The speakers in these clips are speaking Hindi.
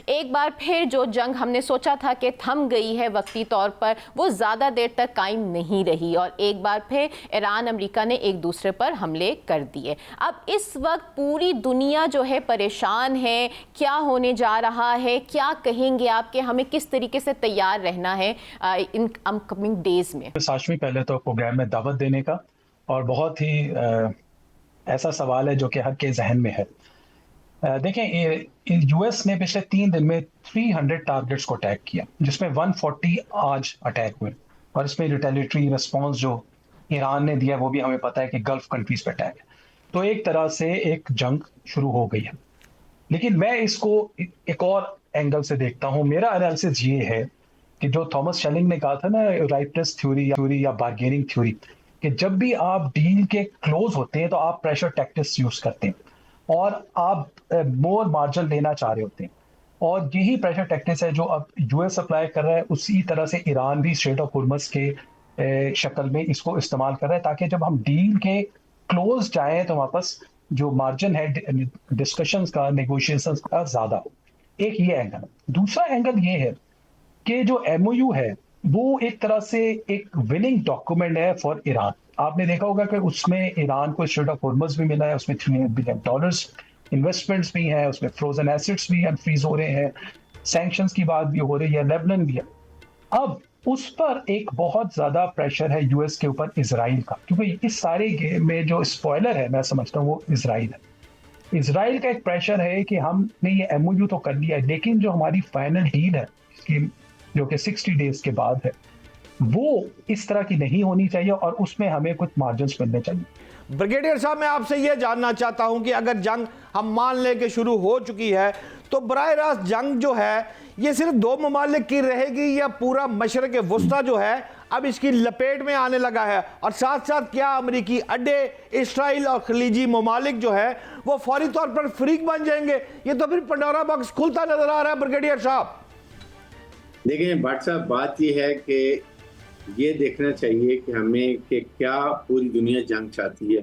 एक बार फिर जो जंग हमने सोचा था कि थम गई है वक्ती तौर पर, वो ज़्यादा देर तक कायम नहीं रही और एक बार फिर ईरान अमेरिका ने एक दूसरे पर हमले कर दिए। अब इस वक्त पूरी दुनिया जो है परेशान है। क्या होने जा रहा है, क्या कहेंगे आप कि हमें किस तरीके से तैयार रहना है इन अपकमिंग डेज में? साशमी, पहले तो प्रोग्राम में दावत देने का, और बहुत ही ऐसा सवाल है जो कि हर के जहन में है। देखें, यूएस ने पिछले 3 दिन में 300 टारगेट्स को अटैक किया, जिसमें 140 आज अटैक हुए, और इसमें रिटेलिटरी रिस्पॉन्स जो ईरान ने दिया वो भी हमें पता है कि गल्फ कंट्रीज पे अटैक है। तो एक तरह से एक जंग शुरू हो गई है। लेकिन मैं इसको एक और एंगल से देखता हूं। मेरा एनालिसिस ये है कि जो थॉमस शेलिंग ने कहा था ना, राइटनेस थ्योरी या बार्गेनिंग थ्योरी, कि जब भी आप डील के क्लोज होते हैं तो आप प्रेशर टैक्टिक्स यूज करते हैं और आप मोर मार्जिन लेना चाह रहे होते हैं, और यही प्रेशर टैक्टिक्स है जो अब यूएस अप्लाई कर रहा है। उसी तरह से ईरान भी स्ट्रेट ऑफ हुर्मुज़ के शक्ल में इसको इस्तेमाल कर रहा है, ताकि जब हम डील के क्लोज जाए तो हमारे पास जो मार्जिन है डिस्कशंस का, नेगोशिएशंस का, ज्यादा हो। एक ये एंगल है। दूसरा एंगल ये है कि जो एमओयू है वो एक तरह से एक विनिंग डॉक्यूमेंट है फॉर ईरान। आपने देखा होगा कि उसमें ईरान को स्ट्रेट ऑफ हुर्मुज़ भी मिला है, उसमें $300 बिलियन इन्वेस्टमेंट्स भी हैं, उसमें फ्रोजन एसेट्स भी अनफ्रीज हो रहे हैं, सैंक्शंस की बात भी हो रही है, लेबनान भी है। अब उस पर एक बहुत ज्यादा प्रेशर है यूएस के ऊपर इजराइल का, क्योंकि इस सारे गेम में जो स्पॉइलर है मैं समझता हूँ वो इजराइल है। इजराइल का एक प्रेशर है कि हमने ये एमओयू तो कर लिया है, लेकिन जो हमारी फाइनल डील है जो कि 60 डेज के बाद है, वो इस तरह की नहीं होनी चाहिए और उसमें हमें कुछ मार्जिन मिलने चाहिए। ब्रिगेडियर साहब, मैं आपसे यह जानना चाहता हूं कि अगर जंग हम मान लें कि शुरू हो चुकी है, तो बराह रास्त जंग जो है ये सिर्फ 2 ममालिक की रहेगी या पूरा मशरक़ वुस्ता जो है अब इसकी लपेट में आने लगा है? और साथ साथ क्या अमरीकी अड्डे, इसराइल और खलीजी ममालिक जो है वो फौरी तौर पर फ्रीक बन जाएंगे? ये तो फिर पंडोरा बॉक्स खुलता नजर आ रहा है ब्रिगेडियर साहब। देखें भट्ट साहब, बात यह है कि ये देखना चाहिए कि हमें कि क्या पूरी दुनिया जंग चाहती है।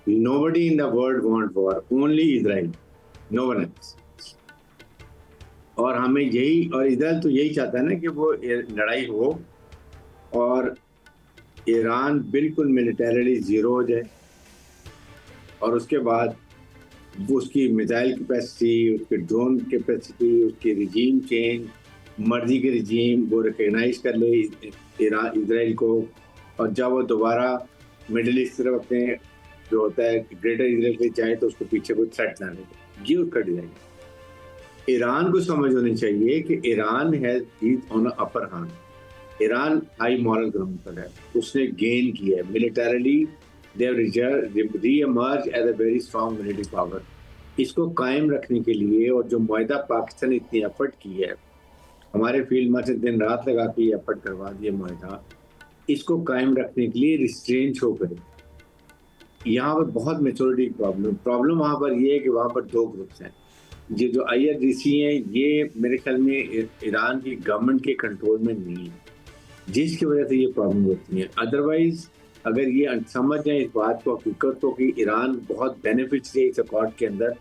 Nobody in the world want war, only Israel, no one else. और हमें यही, और इजराइल तो यही चाहता है ना कि वो लड़ाई हो और ईरान बिल्कुल मिलिटरीली जीरो हो जाए, और उसके बाद उसकी मिसाइल कैपेसिटी, उसके ड्रोन कैपेसिटी, उसकी रिजीम चेंज, मर्जी के रिजीम वो रिकग्नाइज कर ले इजराइल को, और जब वो दोबारा मिडिल ईस्ट तरफ अपने जो होता है ग्रेटर इजराइल पे जाए तो उसको पीछे कोई थ्रेट ना लगे। ये उसका डिजाइन है। ईरान को समझ होनी चाहिए कि Iran has on upper hand. Iran high moral ground पर है, उसने गेन किया है militarily, they have reemerge as a very strong military power. इसको कायम रखने के लिए, और जो मुआहदा पाकिस्तान ने इतनी एफर्ट की है, हमारे फील्ड मार्शल दिन रात लगा के ये एफर्ट करवा दिए मुआहदा, इसको कायम रखने के लिए रिस्ट्रेन शो करें। यहाँ पर बहुत मेच्योरिटी प्रॉब्लम वहाँ पर ये है कि वहाँ पर 2 ग्रुप्स हैं। ये जो IRGC हैं, ये मेरे ख्याल में ईरान की गवर्नमेंट के कंट्रोल में नहीं है, जिसकी वजह से ये प्रॉब्लम होती है। अदरवाइज अगर ये समझ जाए इस बात को, हकीकत को, कि ईरान बहुत बेनिफिट्स है इस अकॉर्ड के अंदर,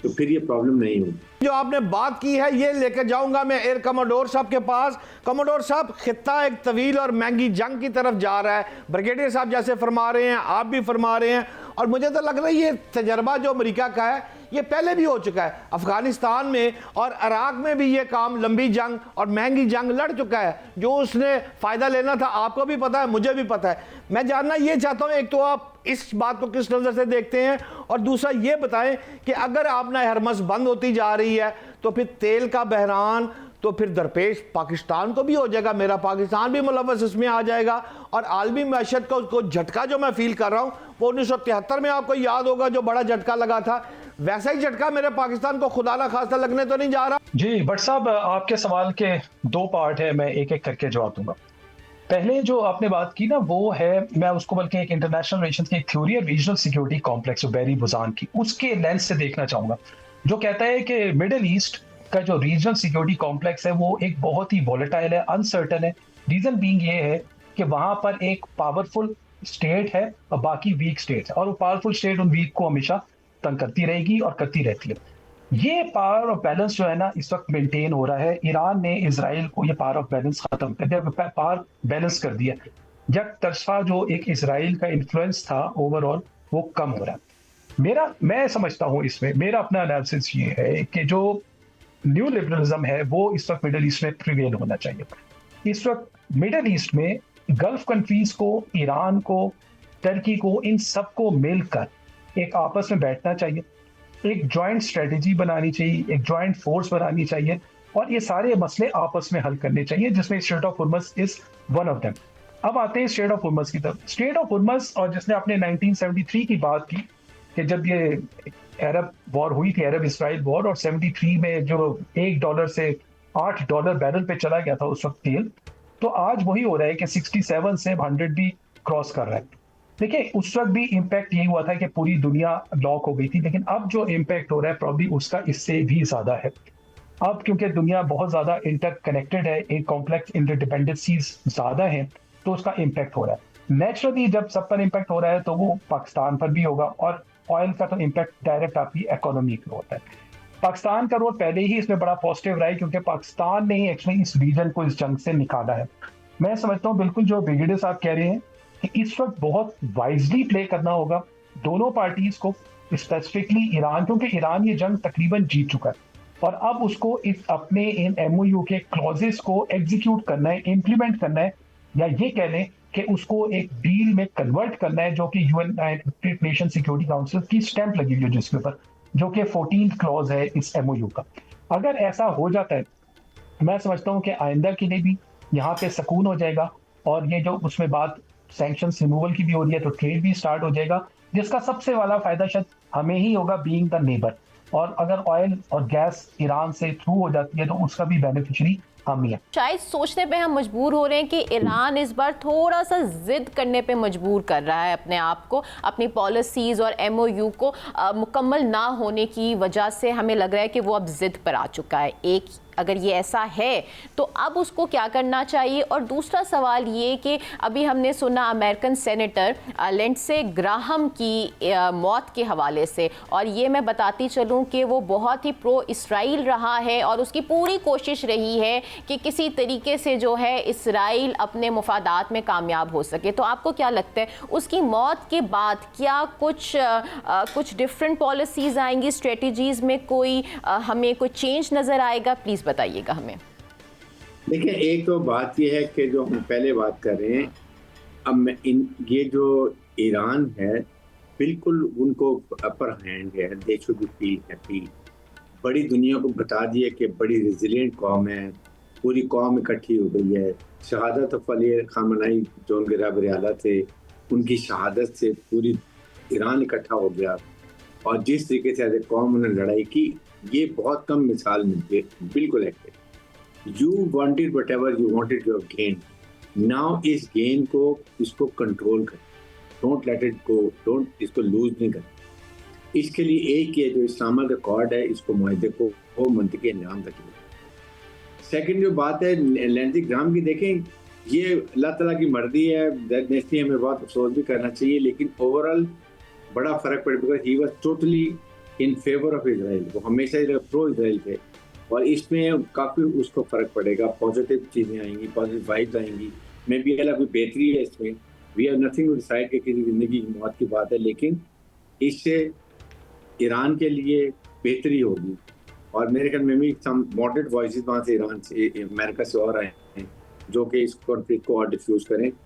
तो फिर ये प्रॉब्लम नहीं होगी। जो आपने बात की है ये लेकर जाऊंगा मैं एयर कमोडोर साहब के पास। कमोडोर साहब, खित्ता एक तवील और महंगी जंग की तरफ जा रहा है। ब्रिगेडियर साहब जैसे फरमा रहे हैं, आप भी फरमा रहे हैं, और मुझे तो लग रहा है ये तजर्बा जो अमेरिका का है ये पहले भी हो चुका है। अफगानिस्तान में और इराक में भी ये काम, लंबी जंग और महंगी जंग लड़ चुका है। जो उसने फ़ायदा लेना था आपको भी पता है, मुझे भी पता है। मैं जानना ये चाहता हूँ, एक तो आप इस बात को किस नज़र से देखते हैं, और दूसरा ये बताएं कि अगर आपना हरमस बंद होती जा रही है तो फिर तेल का बहरान तो फिर दरपेश पाकिस्तान को भी हो जाएगा, मेरा पाकिस्तान भी मुलव्वस इसमें आ जाएगा, और आलमी मैशत का उसको झटका जो मैं फील कर रहा हूँ वो 1973 में आपको याद होगा जो बड़ा झटका लगा था, वैसा ही झटका मेरे पाकिस्तान को खुदा ना खास्ता लगने तो नहीं जा रहा। जी भट्ट साहब, आपके सवाल के 2 पार्ट है, मैं एक एक करके जवाब दूंगा। पहले जो आपने बात की ना, वो है, मैं उसको बल्कि एक इंटरनेशनल रिलेशंस की एक थ्योरी है, रीजनल सिक्योरिटी कॉम्प्लेक्स, बैरी बुजान की, उसके लेंस से देखना चाहूंगा, जो कहता है कि मिडिल ईस्ट का जो रीजनल सिक्योरिटी कॉम्प्लेक्स है वो एक बहुत ही वॉलेटाइल है, अनसर्टन है। रीजन बीइंग ये है कि वहां पर एक पावरफुल स्टेट है और बाकी वीक स्टेट है, और वो पावरफुल स्टेट उन वीक को हमेशा तंग करती रहेगी और करती रहती है। ये पावर ऑफ बैलेंस जो है ना इस वक्त मेंटेन हो रहा है। ईरान ने इजराइल को ये पावर ऑफ बैलेंस खत्म कर दिया, पावर बैलेंस कर दिया। जब तरफा जो एक इजराइल का इन्फ्लुएंस था ओवरऑल वो कम हो रहा है। मैं समझता हूँ इसमें मेरा अपना एनालिसिस ये है कि जो न्यू लिबरलिज्म है वो इस वक्त मिडल ईस्ट में प्रिवेल होना चाहिए। इस वक्त मिडल ईस्ट में गल्फ कंट्रीज को, ईरान को, टर्की को, इन सबको मिलकर एक आपस में बैठना चाहिए, एक जॉइंट स्ट्रेटेजी बनानी चाहिए, एक जॉइंट फोर्स बनानी चाहिए और ये सारे मसले आपस में हल करने चाहिए, जिसमें strait of Hormuz is one of them. अब आते हैं स्ट्रेट ऑफ हुर्मुज़ की तरफ। स्ट्रेट ऑफ हुर्मुज़, और जिसने आपने 1973 की बात की कि जब ये अरब वॉर हुई थी, अरब इसराइल वॉर, और 73 में जो $1 से $8 बैरल पे चला गया था उस वक्त तेल, तो आज वही हो रहा है कि 67 से 100 भी क्रॉस कर रहा है। देखिए उस वक्त भी इम्पैक्ट यही हुआ था कि पूरी दुनिया लॉक हो गई थी, लेकिन अब जो इम्पैक्ट हो रहा है प्रॉब्ली उसका इससे भी ज्यादा है। अब क्योंकि दुनिया बहुत ज्यादा इंटरकनेक्टेड है, एक कॉम्प्लेक्स इंटरडिपेंडेंसीज ज्यादा है, तो उसका इम्पैक्ट हो रहा है। नेचुरली जब सब पर इम्पैक्ट हो रहा है तो वो पाकिस्तान पर भी होगा, और ऑयल का तो इम्पैक्ट डायरेक्ट आपकी इकोनॉमी पर होता है। पाकिस्तान का रोल पहले ही इसमें बड़ा पॉजिटिव रहा है, क्योंकि पाकिस्तान ने ही एक्चुअली इस रीजन को इस जंग से निकाला है। मैं समझता हूँ बिल्कुल जो ब्रिगेडियर साहब कह रहे हैं कि इस वक्त बहुत वाइजली प्ले करना होगा दोनों पार्टीज को, स्पेसिफिकली ईरान, क्योंकि ईरान ये जंग तकरीबन जीत चुका है और अब उसको इस अपने इन MOU के क्लॉजेस को एग्जीक्यूट करना है, इम्प्लीमेंट करना है, या ये कह लें कि उसको एक डील में कन्वर्ट करना है, जो कि यूनाइटेड नेशन सिक्योरिटी काउंसिल की स्टैंप लगी हुई है जिसके ऊपर, जो कि 14th क्लॉज है इस MOU का। अगर ऐसा हो जाता है, मैं समझता हूँ कि आइंदा के लिए भी यहाँ पे सुकून हो जाएगा, और ये जो उसमें बात सैंक्शंस रिमूवल की भी हो रही है, तो ट्रेड भी स्टार्ट हो जाएगा, जिसका सबसे वाला फायदा शायद हमें ही होगा, बीइंग द नेबर। और अगर ऑयल और गैस ईरान से थ्रू हो जाती है तो उसका भी बेनिफिशियरी हम ही है। शायद सोचने पे हम मजबूर हो रहे हैं कि ईरान इस बार थोड़ा सा जिद करने पे मजबूर कर रहा है अपने आप को, अपनी पॉलिसीज़ और MOU को मुकम्मल ना होने की वजह से हमें लग रहा है कि वो अब जिद पर आ चुका है। एक अगर ये ऐसा है तो अब उसको क्या करना चाहिए? और दूसरा सवाल ये कि अभी हमने सुना अमेरिकन सेनेटर लिंडसे ग्राहम की मौत के हवाले से, और ये मैं बताती चलूँ कि वो बहुत ही प्रो इसराइल रहा है और उसकी पूरी कोशिश रही है कि किसी तरीके से जो है इसराइल अपने मुफादात में कामयाब हो सके। तो आपको क्या लगता है उसकी मौत के बाद क्या कुछ डिफरेंट पॉलिसीज़ आएंगी, स्ट्रेटजीज़ में कोई हमें कोई चेंज नज़र आएगा? प्लीज़ बताइएगा हमें। देखिए, एक तो बात यह है कि जो हम पहले बात कर रहे हैं, अब ये जो ईरान है बिल्कुल उनको अपर हैंड है, they should be feel happy. बड़ी दुनिया को बता दिया कि बड़ी रेजिलिएंट कौम है, पूरी कौम इकट्ठी हो गई है। शहादत अली खामनेई जो उनके रहबर आला थे, उनकी शहादत से पूरी ईरान इकट्ठा हो गया, और जिस तरीके से एज कौम उन्होंने लड़ाई की, ये बहुत कम मिसाल मिलती है। बिल्कुल active, you wanted whatever you wanted your gain, now इस गेन को इसको कंट्रोल कर, don't let it go, don't इसको लूज नहीं कर। इसके लिए एक ये जो इस्लामिक अकॉर्ड है, इसको मुआहदे को वो मंतकी अंजाम तक। सेकंड जो बात है लिंडसे ग्राहम की, देखें ये अल्लाह ताला की मर्जी है, नेचुरली हमें बहुत अफसोस भी करना चाहिए, लेकिन ओवरऑल बड़ा फर्क पड़े, because he was totally in favour of Israel. वो हमेशा प्रो इजराइल थे, और इसमें काफ़ी उसको फ़र्क पड़ेगा, पॉजिटिव चीज़ें आएंगी, पॉजिटिव वाइब्स आएंगी। मे बी अल्लाह कोई बेहतरी है इसमें, we have nothing to decide कि किसी ज़िंदगी की मौत की बात है, लेकिन इससे ईरान के लिए बेहतरी होगी। और मेरे ख्याल में भी सम मॉडरेट वॉइसेस वहाँ से ईरान से, अमेरिका से और आए हैं, जो कि इस कॉन्फ्लिक्ट को और डिफ्यूज़ करें।